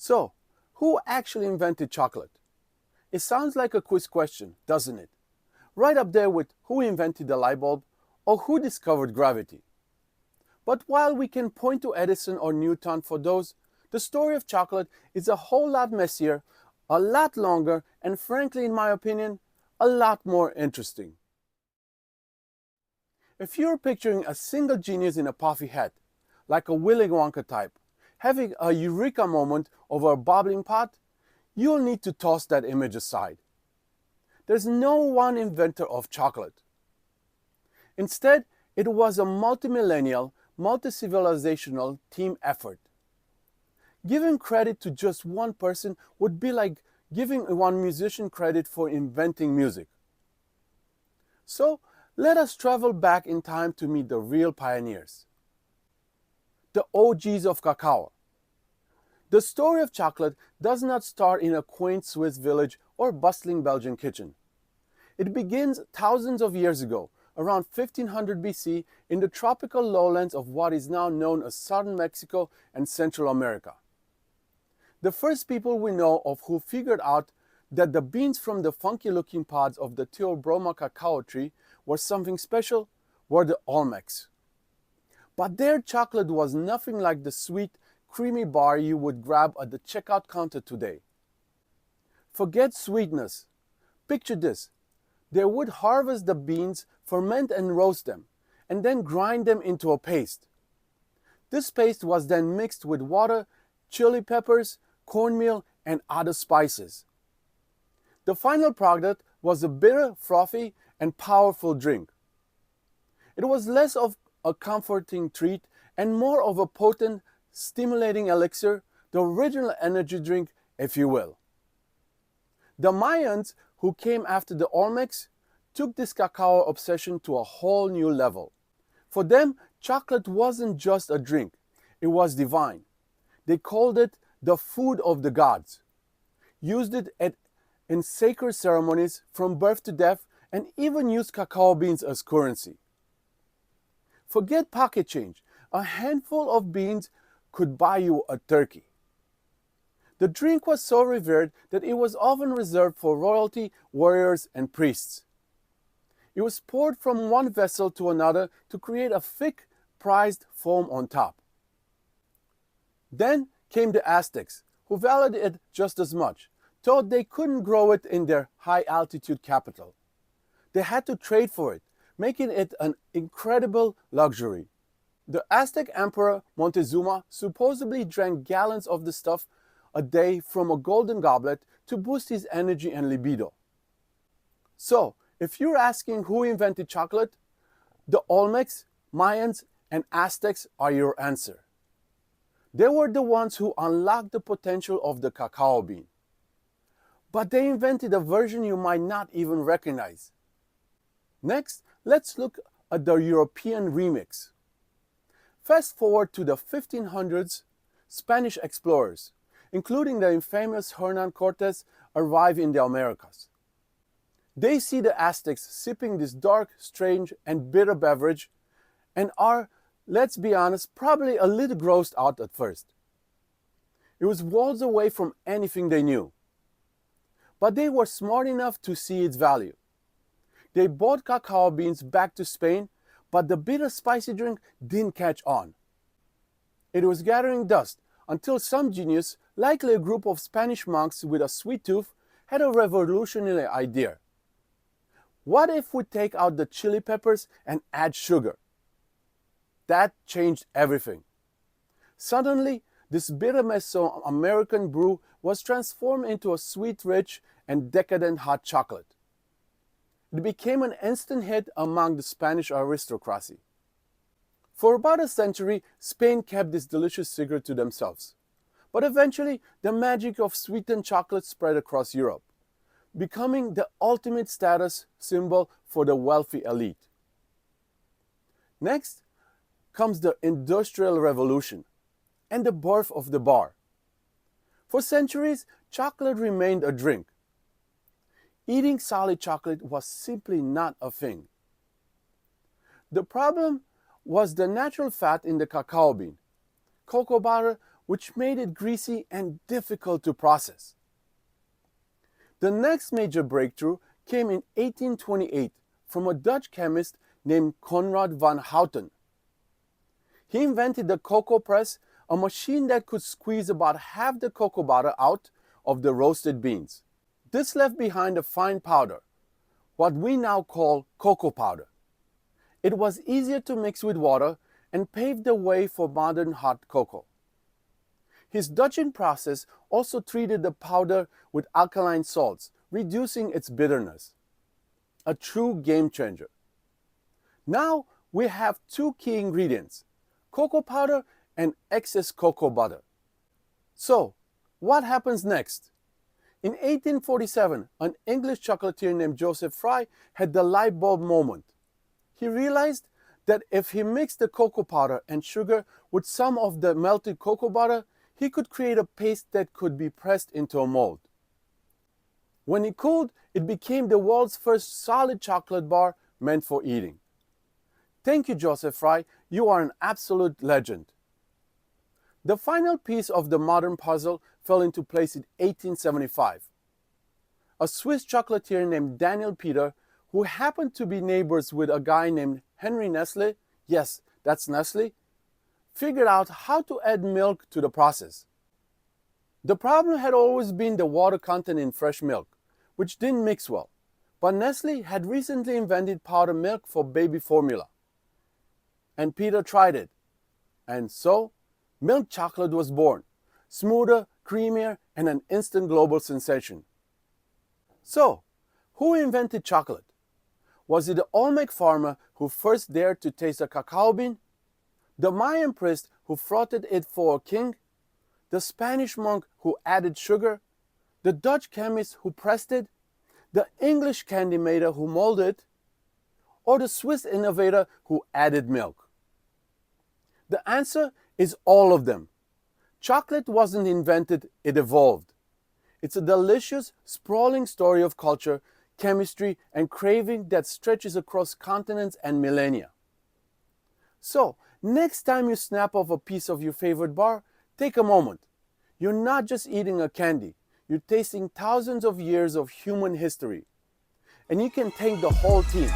So, who actually invented chocolate? It sounds like a quiz question, doesn't it? Right up there with who invented the light bulb or who discovered gravity. But while we can point to Edison or Newton for those, the story of chocolate is a whole lot messier, a lot longer, and frankly, in my opinion, a lot more interesting. If you're picturing a single genius in a puffy hat, like a Willy Wonka type, having a eureka moment over a bubbling pot, you'll need to toss that image aside. There's no one inventor of chocolate. Instead, it was a multi-millennial, multi-civilizational team effort. Giving credit to just one person would be like giving one musician credit for inventing music. So, let us travel back in time to meet the real pioneers, the OGs of cacao. The story of chocolate does not start in a quaint Swiss village or bustling Belgian kitchen. It begins thousands of years ago, around 1500 BC, in the tropical lowlands of what is now known as southern Mexico and Central America. The first people we know of who figured out that the beans from the funky-looking pods of the Theobroma cacao tree were something special were the Olmecs. But their chocolate was nothing like the sweet, creamy bar you would grab at the checkout counter today. Forget sweetness. Picture this. They would harvest the beans, ferment and roast them, and then grind them into a paste. This paste was then mixed with water, chili peppers, cornmeal, and other spices. The final product was a bitter, frothy, and powerful drink. It was less of a comforting treat and more of a potent, stimulating elixir, the original energy drink, if you will. The Mayans, who came after the Olmecs, took this cacao obsession to a whole new level. For them, chocolate wasn't just a drink, it was divine. They called it the food of the gods, used it in sacred ceremonies from birth to death, and even used cacao beans as currency. Forget pocket change. A handful of beans could buy you a turkey. The drink was so revered that it was often reserved for royalty, warriors, and priests. It was poured from one vessel to another to create a thick, prized foam on top. Then came the Aztecs, who valued it just as much, though they couldn't grow it in their high-altitude capital. They had to trade for it, making it an incredible luxury. The Aztec Emperor Montezuma supposedly drank gallons of the stuff a day from a golden goblet to boost his energy and libido. So, if you're asking who invented chocolate, the Olmecs, Mayans, and Aztecs are your answer. They were the ones who unlocked the potential of the cacao bean. But they invented a version you might not even recognize. Next, let's look at the European remix. Fast forward to the 1500s, Spanish explorers, including the infamous Hernan Cortes, arrive in the Americas. They see the Aztecs sipping this dark, strange, and bitter beverage and are, let's be honest, probably a little grossed out at first. It was worlds away from anything they knew. But they were smart enough to see its value. They brought cacao beans back to Spain, but the bitter spicy drink didn't catch on. It was gathering dust until some genius, likely a group of Spanish monks with a sweet tooth, had a revolutionary idea. What if we take out the chili peppers and add sugar? That changed everything. Suddenly, this bitter Mesoamerican brew was transformed into a sweet, rich, and decadent hot chocolate. It became an instant hit among the Spanish aristocracy. For about a century, Spain kept this delicious secret to themselves. But eventually, the magic of sweetened chocolate spread across Europe, becoming the ultimate status symbol for the wealthy elite. Next comes the Industrial Revolution and the birth of the bar. For centuries, chocolate remained a drink. Eating solid chocolate was simply not a thing. The problem was the natural fat in the cacao bean. Cocoa butter, which made it greasy and difficult to process. The next major breakthrough came in 1828 from a Dutch chemist named Conrad van Houten. He invented the cocoa press, a machine that could squeeze about half the cocoa butter out of the roasted beans. This left behind a fine powder, what we now call cocoa powder. It was easier to mix with water and paved the way for modern hot cocoa. His Dutching process also treated the powder with alkaline salts, reducing its bitterness. A true game changer. Now we have two key ingredients, cocoa powder and excess cocoa butter. So, what happens next? In 1847, an English chocolatier named Joseph Fry had the light bulb moment. He realized that if he mixed the cocoa powder and sugar with some of the melted cocoa butter, he could create a paste that could be pressed into a mold. When it cooled, it became the world's first solid chocolate bar meant for eating. Thank you, Joseph Fry. You are an absolute legend. The final piece of the modern puzzle fell into place in 1875. A Swiss chocolatier named Daniel Peter, who happened to be neighbors with a guy named Henry Nestle, yes, that's Nestle, figured out how to add milk to the process. The problem had always been the water content in fresh milk, which didn't mix well, but Nestle had recently invented powdered milk for baby formula. And Peter tried it, and so milk chocolate was born, smoother, creamier, and an instant global sensation. So, who invented chocolate? Was it the Olmec farmer who first dared to taste a cacao bean? The Mayan priest who frothed it for a king? The Spanish monk who added sugar? The Dutch chemist who pressed it? The English candy maker who molded it? Or the Swiss innovator who added milk? The answer is all of them. Chocolate wasn't invented, it evolved. It's a delicious, sprawling story of culture, chemistry, and craving that stretches across continents and millennia. So, next time you snap off a piece of your favorite bar, take a moment. You're not just eating a candy, you're tasting thousands of years of human history. And you can thank the whole team.